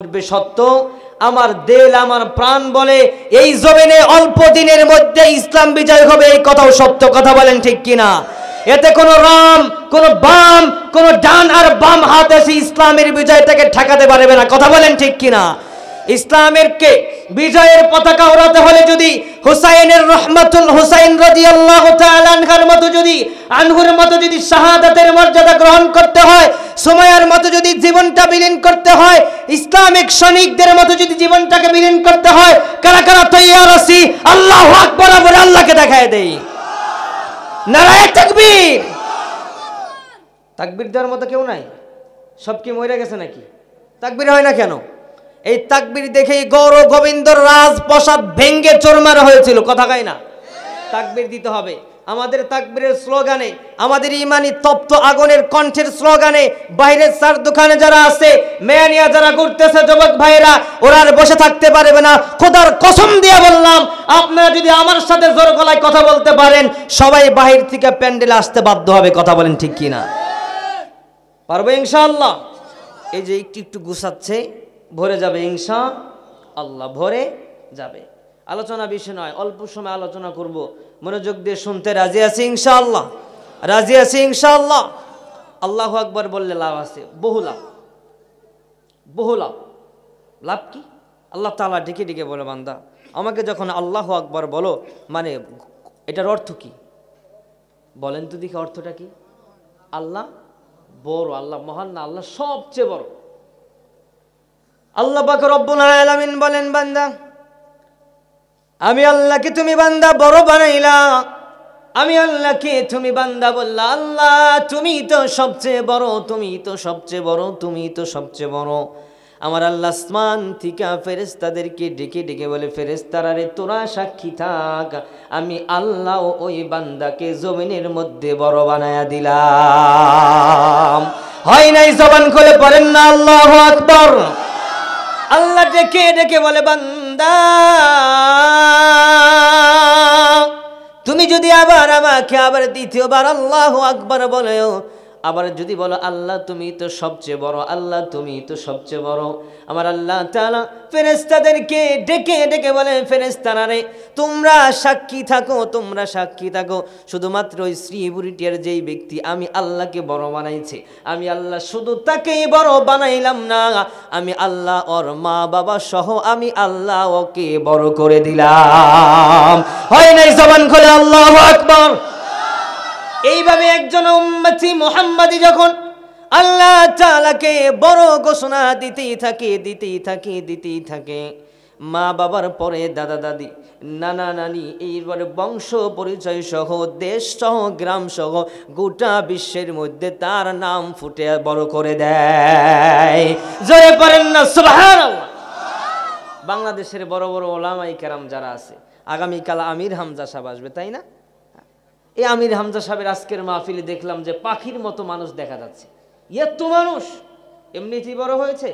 উঠবে সত্য, আমার দিল আমার প্রাণ বলে এই জমিনে অল্প দিনের মধ্যে ইসলাম বিজয় হবে, এই কথাও সত্য। কথা বলেন ঠিক কিনা? এতে কোনো রাম, কোনো বাম, কোনো ডান আর বাম হাত এসে ইসলামের বিজয়টাকে ঠেকাতে পারবে না। কথা বলেন ঠিক কিনা? ইসলামের কে বিজয়ের পতাকা ওড়াতে হলে যদি হুসাইনের রহমাতুল হুসাইন রাদিয়াল্লাহু তাআলা আনহুর মতো যদি শাহাদাতের মর্যাদা গ্রহণ করতে হয়, সুমাইয়ার মতো যদি জীবনটা বিলীন করতে হয়, ইসলামিক সৈনিকদের মতো যদি জীবনটাকে বিলীন করতে হয়, কারা কারা তৈয়ার আছি আল্লাহু আকবার বলে আল্লাহকে দেখায় দেই। নারায়ে তাকবীর। তাকবীর দেওয়ার মতো কেউ নাই? সব কি মরে গেছে নাকি? তাকবীর হয় না কেন? এই তাকবীর দেখেই গৌর গোবিন্দর রাজপ্রাসাদ ভেঙ্গে চুরমার হয়েছিল। কথা কয় না? তাকবীর দিতে হবে। আমাদের তাকবীরের স্লোগানে, আমাদের ইমানি তপ্ত আগুনের কণ্ঠের স্লোগানে বাইরের চার দোকানে যারা আছে, মেয়া নিয়া যারা ঘুরতেছে যুবক ভাইরা, ওরা আর বসে থাকতে পারবে না। খোদার কসম দিয়ে বললাম, আপনারা যদি আমার সাথে জোর গলায় কথা বলতে পারেন, সবাই বাহির থেকে প্যান্ডেলে আসতে বাধ্য হবে। কথা বলেন ঠিক কিনা? পারবো ইনশাআল্লাহ। এই যে একটু একটু গুছাচ্ছে, ভরে যাবে ইনশাআল্লাহ, ভরে যাবে। আলোচনা বেশি নয়, অল্প সময় আলোচনা করব, মনোযোগ দিয়ে শুনতে রাজি আছি ইনশাআল্লাহ? রাজি আছি ইনশাআল্লাহ? আল্লাহু আকবার বললে লাভ আছে, বহু লাভ, বহু লাভ। লাভ কি? আল্লাহ তাআলা ডেকে ডেকে বলে, বান্দা আমাকে যখন আল্লাহু আকবার বলো, মানে এটার অর্থ কি বলেন তো দেখি? অর্থটা কি? আল্লাহ বড়, আল্লাহ মহান না, আল্লাহ সবচেয়ে বড়। আল্লাহ পাক রব্বুল আলামিন বলেন, বান্দা আমি আল্লাহকে তুমি বান্দা বড় বানাইলা, আমি আল্লাহকে তুমি বান্দা বললা। আল্লাহ তুমি তো সবচেয়ে বড়, তুমি তো সবচেয়ে বড়, তুমি তো সবচেয়ে বড়। আমার আল্লাহ আসমান থেকে ফেরেশতাদেরকে ডেকে ডেকে বলে, ফেরেশতারা রে তোরা সাক্ষী থাক, আমি আল্লাহ ওই বান্দাকে জমিনের মধ্যে বড় বানায়া দিলাম। হয় নাই? জবান খুলে পড়েন না আল্লাহু আকবার। আল্লাহ ডেকে ডেকে বলে, বান্দা তুমি যদি আবার আমাকে আবার দ্বিতীয়বার আল্লাহু আকবার বলো, আবার যদি বলো আল্লাহ তুমি তো সবচেয়ে বড়, আল্লাহ তুমি তো সবচেয়ে বড়, আমার আল্লাহ তাআলা ফেরেশতাদেরকে ডেকে ডেকে বলে, ফেরেশতারা রে তোমরা সাক্ষী থাকো, তোমরা সাক্ষী থাকো। শুধুমাত্র ওই স্ত্রী বুড়িটির যেই ব্যক্তি আমি আল্লাহকে বড় বানাইছে, আমি আল্লাহ শুধু তাকেই বড় বানাইলাম না, আমি আল্লাহ ওর মা বাবা সহ আমি আল্লাহ ওকে বড় করে দিলাম। হয় নাই? জবান খুলে আল্লাহু আকবার। এইভাবে একজন উম্মতি মুহাম্মাদি যখন আল্লাহ তাআলাকে বড় ঘোষণা দিতেই থাকে, দিতেই থাকে, দিতেই থাকে, মা বাবার পরে দাদা দাদি, নানা নানি, এইবারে বংশ পরিচয় সহ দেশ সহ গ্রাম সহ গোটা বিশ্বের মধ্যে তার নাম ফুটে বড় করে দেয়। জোরে পড়েন না সুবহানাল্লাহ। বাংলাদেশের বড় বড় ওলামায়ে কেরাম যারা আছে, আগামীকাল আমির হামজা সাহেব আসবে, তাই না? এই আমির হামজা সাহেবের আজকের মাহফিলে দেখলাম যে পাখির মতো মানুষ দেখা যাচ্ছে। এত মানুষ এমনিতেই বড় হয়েছে,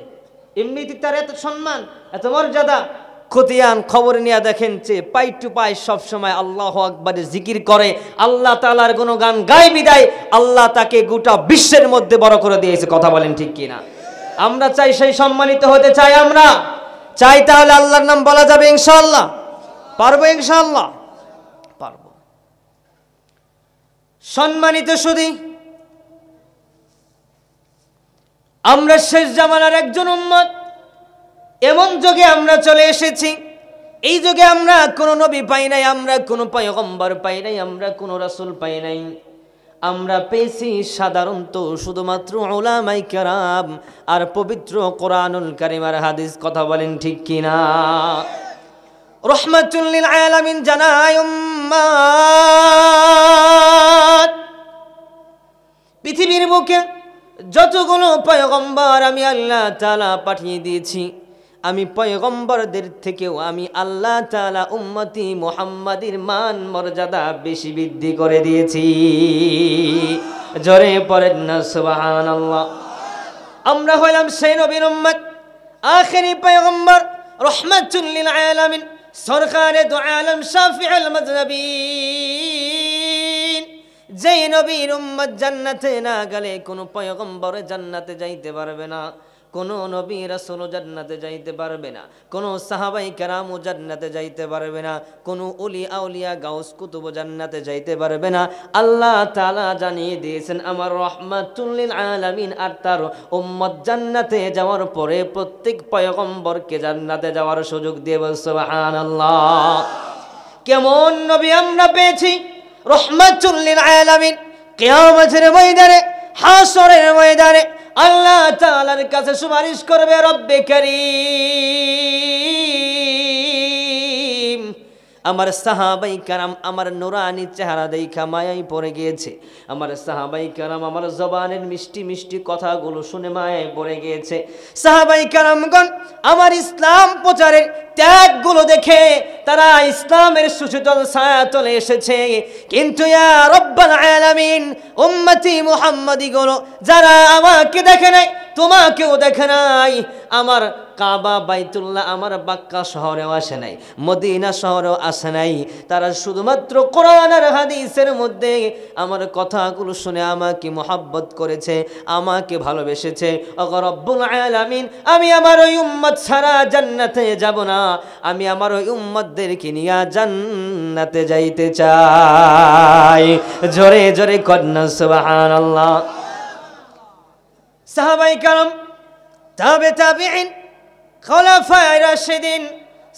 এমনিতেই তার এত সম্মান, এত মর্যাদা। খতিয়ান খবর নিয়ে দেখেন যে পাই টু পাই সবসময় আল্লাহু আকবারের জিকির করে, আল্লাহ তাআলার গুণগান গায়, বিদায় আল্লাহ তাকে গোটা বিশ্বের মধ্যে বড় করে দিয়েছে। কথা বলেন ঠিক কিনা? আমরা চাই সেই সম্মানিত হতে চাই, আমরা চাই, তাহলে আল্লাহর নাম বলা যাবে ইনশাআল্লাহ? পারবো ইনশাআল্লাহ? পারবো। সম্মানিত শুধু আমরা শেষ জামানার একজন উম্মত, এমন যুগে আমরা চলে এসেছি, এই যুগে আমরা কোনো নবী পাই নাই, আমরা কোনো পয়গম্বর পাই নাই, আমরা কোনো রাসূল পাই নাই, আমরা পেয়েছি সাধারণত শুধুমাত্র উলামায়ে কেরাম আর পবিত্র কোরআনুল কারীম আর হাদিস। কথা বলেন ঠিক কিনা? রহমাতুল লিল আলামিন জানায় উম্মাত, পৃথিবীর বুকে যতগুলো পয়গম্বর আমি আল্লাহ তাআলা পাঠিয়ে দিয়েছি, আমি পয়গম্বরদের থেকেও আমি আল্লাহ তাআলা উম্মতি মুহাম্মাদির মান মর্যাদা বেশি বৃদ্ধি করে দিয়েছি। জোরে পড়েন না সুবহানাল্লাহ। আমরা হইলাম সেই নবীর উম্মত, আখেরি পয়গম্বর, রহমাতুল লিল আলামিন, সরকারে দু আলম, শাফিউল মুযনিবিন। যেই নবীর উম্মত জান্নাতে না গেলে কোনো পয়গম্বর জান্নাতে যাইতে পারবে না, কোনো নবী রাসূলও জান্নাতে যাইতে পারবে না, কোনো সাহাবাই কেরামও জান্নাতে যাইতে পারবে না, কোনো ওলি আউলিয়া গাউস কুতুব জান্নাতে যাইতে পারবে না। আল্লাহ তাআলা জানিয়ে দিয়েছেন আমার রাহমাতুল লিল আলামিন আর তার উম্মত জান্নাতে যাওয়ার পরে প্রত্যেক পয়গম্বরকে জান্নাতে যাওয়ার সুযোগ দিয়ে বল সুবহানাল্লাহ। কেমন নবী আমরা পেয়েছি, রাহমাতুল লিল আলামিন। কিয়ামতের ময়দানে, হাসরের ময়দানে আল্লাহ তাআলার কাছে সুপারিশ করবে, রব্বে কারীম আমার সাহাবাই কারাম আমার নুরানি চেহারা দেখা মায়ায় পড়ে গিয়েছে, আমার সাহাবাই কারাম আমার জবানের মিষ্টি মিষ্টি কথাগুলো শুনে মায়ায় পড়ে গিয়েছে, সাহাবাই কারামগণ আমার ইসলাম প্রচারের ত্যাগগুলো দেখে তারা ইসলামের সুশীতল ছায়াতলে এসেছে। কিন্তু ইয়া রব্বাল আলামিন উম্মতি মুহাম্মাদিগুলো যারা আমাকে দেখে নাই, তোমাকেও দেখে নাই, আমার কাবা বাইতুল্লাহ আমার বাক্কা শহরেও আসে নাই, মদিনা শহরেও আসে নাই, তারা শুধুমাত্র কোরআন আর হাদিসের মধ্যে আমার কথাগুলো শুনে আমাকে মহব্বত করেছে, আমাকে ভালোবেসেছে। ওগো রব্বুল আলামিন আমি আমার ওই উম্মত ছাড়া জান্নাতে যাব না, আমি আমার ওই উম্মতদেরকে নিয়ে জান্নাতে যাইতে চাই। জোরে জোরে কন্যা সুবহানাল্লাহ। সাহাবায়ে কেরাম, তাবিঈন, খোলাফায়ে রাশিদিন,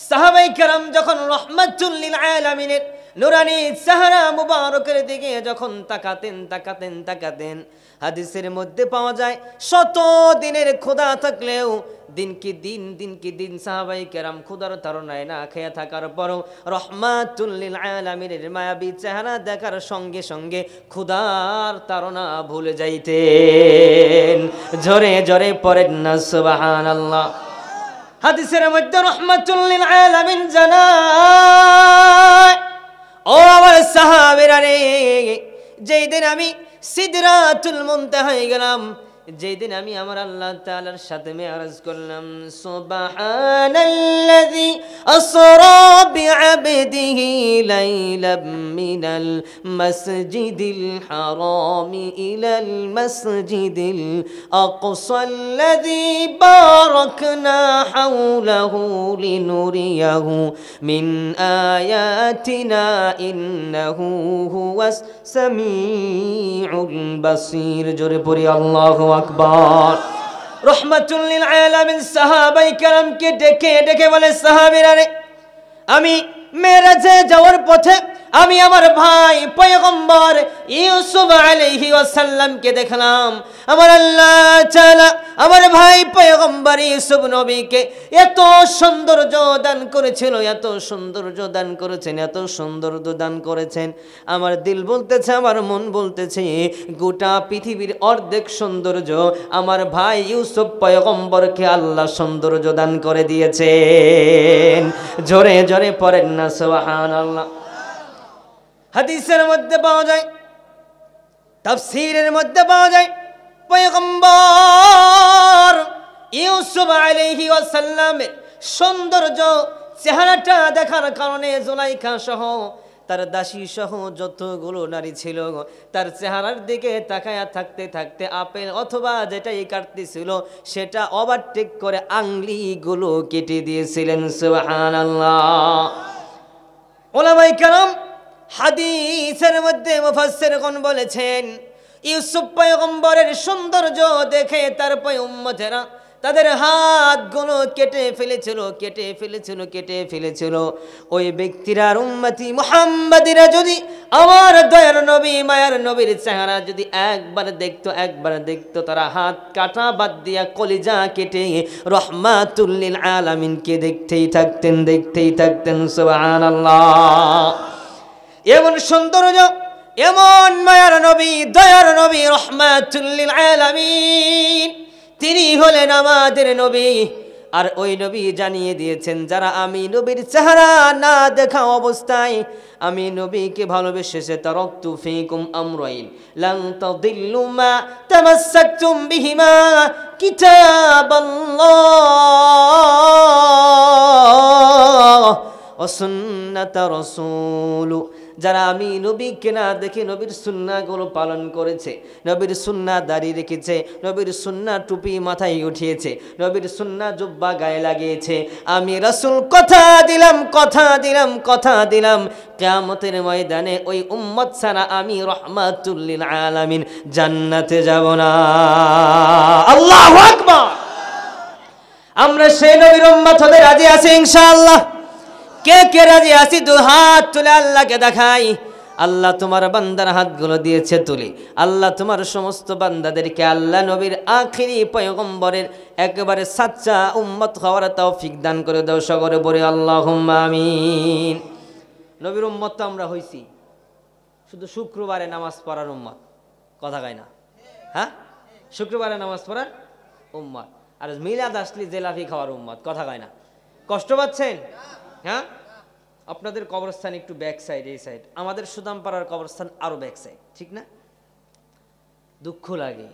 সাহাবায়ে কেরাম যখন রাহমাতুল লিল আলামিনের নুরানি চেহারা মুবারকের দিকে যখন তাকাতেন, হাদিসের মধ্যে পাওয়া যায় শত দিনের ক্ষুধা থাকলেও দিনকে দিন সাহাবায়ে কেরাম ক্ষুধার তাড়নায় না খেয়ে থাকার পরও রাহমাতুল লিল আলামিনের মায়াবী চেহারা দেখার সঙ্গে সঙ্গে ক্ষুধার তাড়না ভুলে যাইতেন। জোরে জোরে পড়েন না সুবহানাল্লাহ। হাদিসের মধ্যে রাহমাতুল লিল আলামিন জানায়, ও আমার সাহাবীরা রে, যেই দিন আমি সিদরাতুল মুনতাহায় গেলাম, যেই দিন আমি আমার আল্লাহ তাআলার সাথে মেরাজ করলাম, সুবহানাল্লাযী আসরা বিআবদিহি লাইলাম মিনাল মাসজিদিল হারাম ইলাল মাসজিদিল আকসাল্লাযী বারাকনা হাওলাহু লিনুরিয়াহু মিন আয়াতিনা ইন্নাহু হুয়াস সামিউল বাসীর। জোরে পড়ি আল্লাহু আকবার। রাহমাতুল লিল আলামিন সাহাবায়ে কেরামকে ডেকে ডেকে বলে, সাহাবীরা রে, আমি মেরাজে যাওয়ার পথে আমি আমার ভাই পয়গম্বর ইউসুফ আলাইহি ওয়াসাল্লামকে দেখলাম। আমার আল্লাহ তাআলা আমার ভাই পয়গম্বর ইউসুফ নবীকে এত সৌন্দর্য দান করেছিল, এত সৌন্দর্য দান করেছেন, এত সৌন্দর্য দান করেছেন, আমার দিল বলতেছে, আমার মন বলতেছে গোটা পৃথিবীর অর্ধেক সৌন্দর্য আমার ভাই ইউসুফ পয়গম্বরকে আল্লাহ সৌন্দর্য দান করে দিয়েছেন। জোরে জোরে পড়েন না সুবহানাল্লাহ। হাদিসের মধ্যে পাওয়া যায়, তাফসীরের মধ্যে পাওয়া যায়, পয়গম্বর ইউসুফ আলাইহি ওয়াসাল্লামের সৌন্দর্য চেহারাটা দেখার কারণে জুলাইখা সহ তার দাসী সহ যতগুলো নারী ছিল তার চেহারার দিকে তাকায়া থাকতে থাকতে আপেল অথবা যেটাই কাটতেছিল সেটা ওভারটেক করে আঙ্গুলিগুলো কেটে দিয়েছিলেন। সুবহানাল্লাহ। উলামায়ে কেরাম হাদিসের মধ্যে মুফাসসিরগণ বলেছেন, ইউসুফ পয়গম্বরের সৌন্দর্য দেখে তার উম্মতেরা তাদের হাতগুলো কেটে ফেলেছিল। ওই ব্যক্তিরা উম্মতি মুহাম্মাদিরা যদি আমার দয়ার নবী মায়ার নবীর চেহারা যদি একবার দেখতো তারা হাত কাটা বাদ দিয়া কলিজা কেটে রাহমাতুল লিল আলামিনকে দেখতেই থাকতেন। সুবহানাল্লাহ। এমন সৌন্দর্য, এমন মায়ার নবী, দয়ার নবী রাহমাতুল লিল আলামিন, তিনি হলেন আমাদের নবী। আর ওই নবী জানিয়ে দিয়েছেন, যারা আমি নবীর চেহারা না দেখা অবস্থায় আমি নবীকে ভালোবেসেছে, তারাকতু ফীকুম আমরাইন লান তাদিল্লু মা তামাসসাকতুম বিহিমা কিতাবাল্লাহ ওয়া সুন্নাত রাসূল যারা আমি নবীকে না দেখে নবীর সুন্নাহগুলো পালন করেছে, নবীর সুন্নাহ দাড়ি রেখেছে, নবীর সুন্নাহ টুপি মাথায় উঠিয়েছে, নবীর সুন্নাহ জুব্বা গায়ে লাগিয়েছে, আমি রাসূল কথা দিলাম কিয়ামতের ময়দানে ওই উম্মত ছাড়া আমি রাহমাতুল লিল আলামিন জান্নাতে যাব না। আল্লাহু আকবার। আমরা সেই নবীর উম্মত হতে রাজি আছি ইনশাআল্লাহ। কে কে রাজি আছি দু হাত তুলে আল্লাহকে দেখাই। আল্লাহ তোমার বান্দার হাতগুলো দিয়েছে তুলি। আল্লাহ তোমার সমস্ত বান্দাদেরকে আল্লাহ নবীর আখিরি পয়গম্বরের একেবারে সাচ্চা উম্মত হওয়ার তৌফিক দান করে দাও। সকলে বলে আল্লাহুম্মা আমিন। নবীর উম্মত তো আমরা হইছি, শুধু শুক্রবারে নামাজ পড়ার উম্মত, কথা কয় না? হ্যাঁ, শুক্রবারে নামাজ পড়ার উম্মত, আর মিলাদ আসলে জেলাফি খাওয়ার উম্মত, কথা কয় না? কষ্ট পাচ্ছেন? হ্যাঁ, আপনাদের কবরস্থান একটু ব্যাক সাইড, এই সাইড, আমাদের সুদামপাড়ার কবরস্থান আরো ব্যাক সাইড, ঠিক না? দুঃখ লাগে।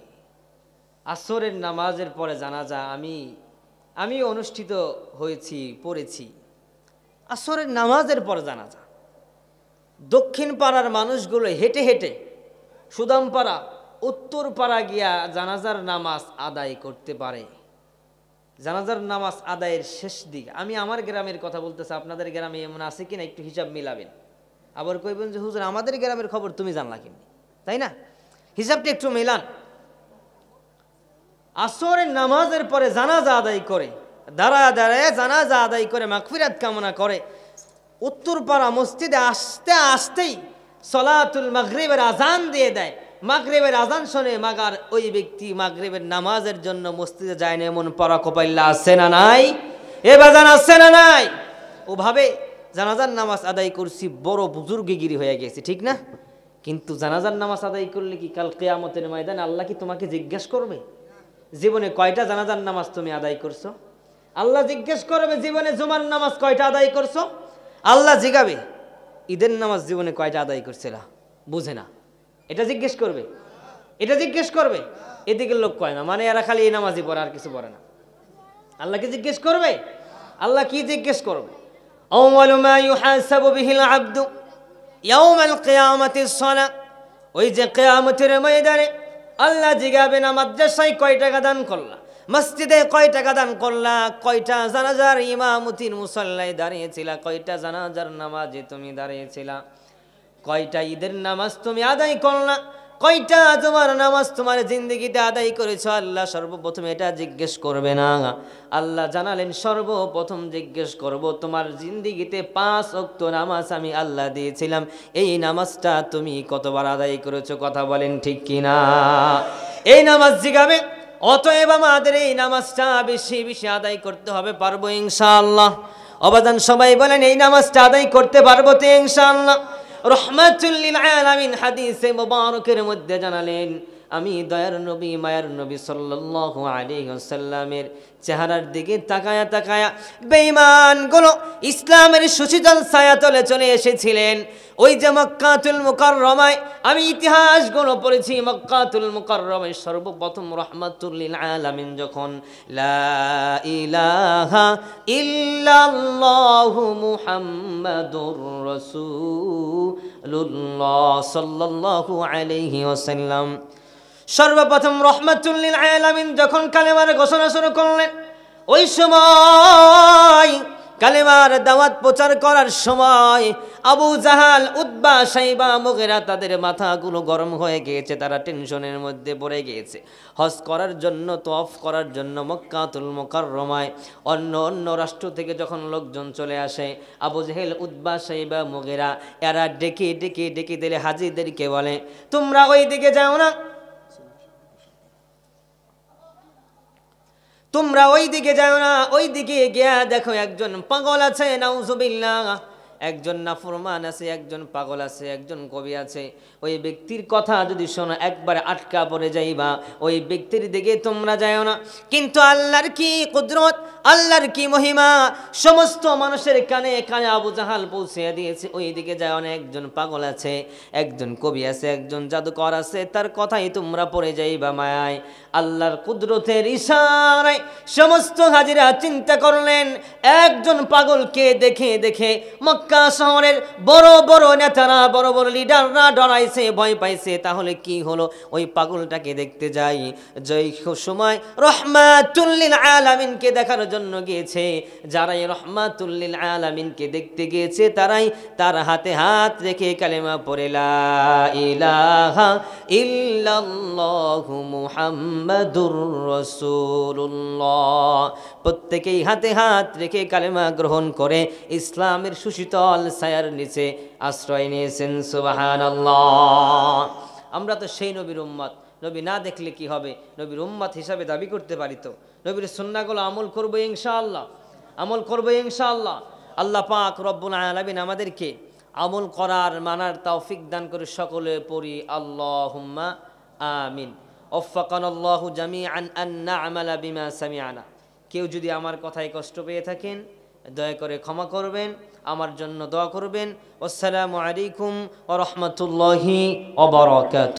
আসরের নামাজের পরে জানাজা আমি অনুষ্ঠিত হয়েছি, পড়েছি। আসরের নামাজের পরে জানাজা, দক্ষিণ পাড়ার মানুষগুলো হেঁটে হেঁটে সুদামপাড়া উত্তর পাড়া গিয়া জানাজার নামাজ আদায় করতে পারে। জানাজার নামাজ আদায়ের শেষ দিক। আমি আমার গ্রামের কথা বলতেছি, আপনাদের গ্রামে এমন আছে কিনা একটু হিসাব মিলাবেন। আবার কইবেন যে হুজুর আমাদের গ্রামের খবর তুমি জানলা কেমনি, তাই না? হিসাবটা একটু মিলান। আসরের নামাজের পরে জানাজা আদায় করে, দাঁড়ায় দাঁড়ায় জানাজা আদায় করে মাগফিরাত কামনা করে, উত্তরপাড়া মসজিদে আসতে আসতেই সলাতুল মাগরিবের আজান দিয়ে দেয়। মাগরিবের আজান শুনে মাগার ওই ব্যক্তি মাগরিবের নামাজের জন্য মসজিদে যায় না, এমন পরা কপাইল্লা আছে না নাই? এ বাজান আছে না নাই? ওভাবে জানাজার নামাজ আদায় করছি, বড় বুজুর্গিগিরি হয়ে গেছে, ঠিক না? কিন্তু জানাজার নামাজ আদায় করলে কি কাল কিয়ামতের ময়দানে আল্লাহ কি তোমাকে জিজ্ঞেস করবে জীবনে কয়টা জানাজার নামাজ তুমি আদায় করছো? আল্লাহ জিজ্ঞেস করবে জীবনে জুমার নামাজ কয়টা আদায় করছো? আল্লাহ জিগাবে ঈদের নামাজ জীবনে কয়টা আদায় করছিল, বুঝে না, এটা জিজ্ঞেস করবে, এটা জিজ্ঞেস করবে। এদিকে লোক কয় না, মানে এরা খালি এই নামাজই পড়ে আর কিছু পড়ে না। আল্লাহকে জিজ্ঞেস করবে। আল্লাহ কি জিজ্ঞেস করবে? আউয়ালু মা ইউহাসাবু বিহিল আবদু ইয়াউমাল কিয়ামাতিস সালাহ। ওই যে কিয়ামতের ময়দানে আল্লাহ জিগাবে না মাদ্রাসায় কয় টাকা দান করলা, মসজিদে কয় টাকা দান করলা, কয়টা জানাজার ইমামতির মুসল্লায় দাঁড়িয়েছিলা, কয়টা জানাজার নামাজে তুমি দাঁড়িয়েছিলা, কয়টা ঈদের নামাজ তুমি আদায় করলা, কয়টা তোমার নামাজ তোমার জিন্দগিতে আদায় করেছ। আল্লাহ সর্বপ্রথম এটা জিজ্ঞেস করবে না। আল্লাহ জানালেন সর্বপ্রথম জিজ্ঞেস করব তোমার জিন্দগিতে 5 ওয়াক্ত নামাজ আমি আল্লাহ দিয়েছিলাম, এই নামাজটা তুমি কতবার আদায় করেছো? কথা বলেন ঠিক কিনা? এই নামাজ জিগাবে। অতএব আমাদের এই নামাজটা বেশি বেশি আদায় করতে হবে, পারবো ইনশাআল্লাহ? অবাদান সবাই বলেন এই নামাজটা আদায় করতে পারবো তো ইনশাআল্লাহ? রহমাতুল লিল আলামিন হাদিসে মুবারকের মধ্যে জানালেন, আমি দয়ার নবী মায়ার নবী সাল্লাল্লাহু আলাইহি ওয়াসাল্লামের চেহারার দিকে তাকায়া তাকায়া বেঈমানগুলো ইসলামের সুশীতল ছায়াতলে চলে এসেছিলেন। ওই যে মক্কাতুল মুকাররমায়, আমি ইতিহাসগুলো পড়েছি, মক্কাতুল মুকাররমায় সর্বপ্রথম রহমাতুল লিল আলামিন যখন লা ইলাহা ইল্লাল্লাহু মুহাম্মাদুর রাসূলুল্লাহ সাল্লাল্লাহু আলাইহি ওয়াসাল্লাম সর্বপ্রথম রহমাতুল লিল আলামিন যখন কালেমার ঘোষণা শুরু করলেন, ওই সময় কালেমার দাওয়াত প্রচার করার সময় আবু জাহাল, উতবা, শাইবা, মুগীরা তাদের মাথাগুলো গরম হয়ে গিয়েছে, তারা টেনশনের মধ্যে পড়ে গিয়েছে। হজ করার জন্য, তওয়াফ করার জন্য মক্কাতুল মুকাররমায় অন্য অন্য রাষ্ট্র থেকে যখন লোকজন চলে আসে, আবু জাহেল, উতবা, শাইবা, মুগীরা এরা ডেকে ডেকে ডেকে দিলে হাজিদেরকে বলে তোমরা ওই দিকে যাও না, তোমরা ওই দিকে যাও না, ওই দিকে গিয়া দেখো একজন পাগল আছে, নাউজুবিল্লাহ, একজন নাফরমান আছে, একজন পাগল আছে, একজন কবি আছে। ওই ব্যক্তির কথা যদি শোনো একবার আটকা পড়ে যাইবা, ওই ব্যক্তির দিকে তোমরা যাও না। কিন্তু আল্লাহর কি কুদরত, আল্লাহর কি মহিমা সমস্ত মানুষের কানে কানে আবু জাহাল পৌঁছে দিয়েছে। ওই দিকে যাও না, একজন পাগল আছে, একজন কবি আছে, একজন জাদুকর আছে, তার কথাই তোমরা পড়ে যাইবা মায়ায়। আল্লাহর কুদরতের ইশারায় সমস্ত হাজিরা চিন্তা করলেন, একজন পাগলকে দেখে দেখে মক্কা মক্কা শহরের বড় বড় নেতারা বড় বড় লিডাররা ডরাইছে, ভয় পাইছে। তাহলে কি হলো? ওই পাগলটাকে দেখতে যাই। যেই সময় রহমাতুল লিল আলামিনকে দেখার জন্য গিয়েছে, যারাই রহমাতুল লিল আলামিনকে দেখতে গিয়েছে তারাই তার হাতে হাত রেখে কালেমা পড়ে লা ইলাহা ইল্লাল্লাহু মুহাম্মাদুর রাসূলুল্লাহ। প্রত্যেকেই হাতে হাত রেখে কালেমা গ্রহণ করে ইসলামের সুশীতল ছায়ার নিচে আশ্রয় নিয়েছেন। সুবহানাল্লাহ। আমরা তো সেই নবীর উম্মত। নবী না দেখলে কি হবে? নবীর উম্মত হিসাবে দাবি করতে পারি তো। নবীর সুন্নাহগুলো আমল করবো ইনশাআল্লাহ, আমল করবো ইনশাআল্লাহ। আল্লাহ পাক রব্বুল আলামিন আমাদেরকে আমল করার মানার তৌফিক দান করে। সকলে পড়ি আল্লাহুম্মা আমিন। ওয়াফাকানাল্লাহু জামিআন আন না'মালা বিমা সামি'না। কেউ যদি আমার কথায় কষ্ট পেয়ে থাকেন দয়া করে ক্ষমা করবেন, আমার জন্য দোয়া করবেন। আসসালামু আলাইকুম ওয়া রাহমাতুল্লাহি ওয়া বারাকাতুহু।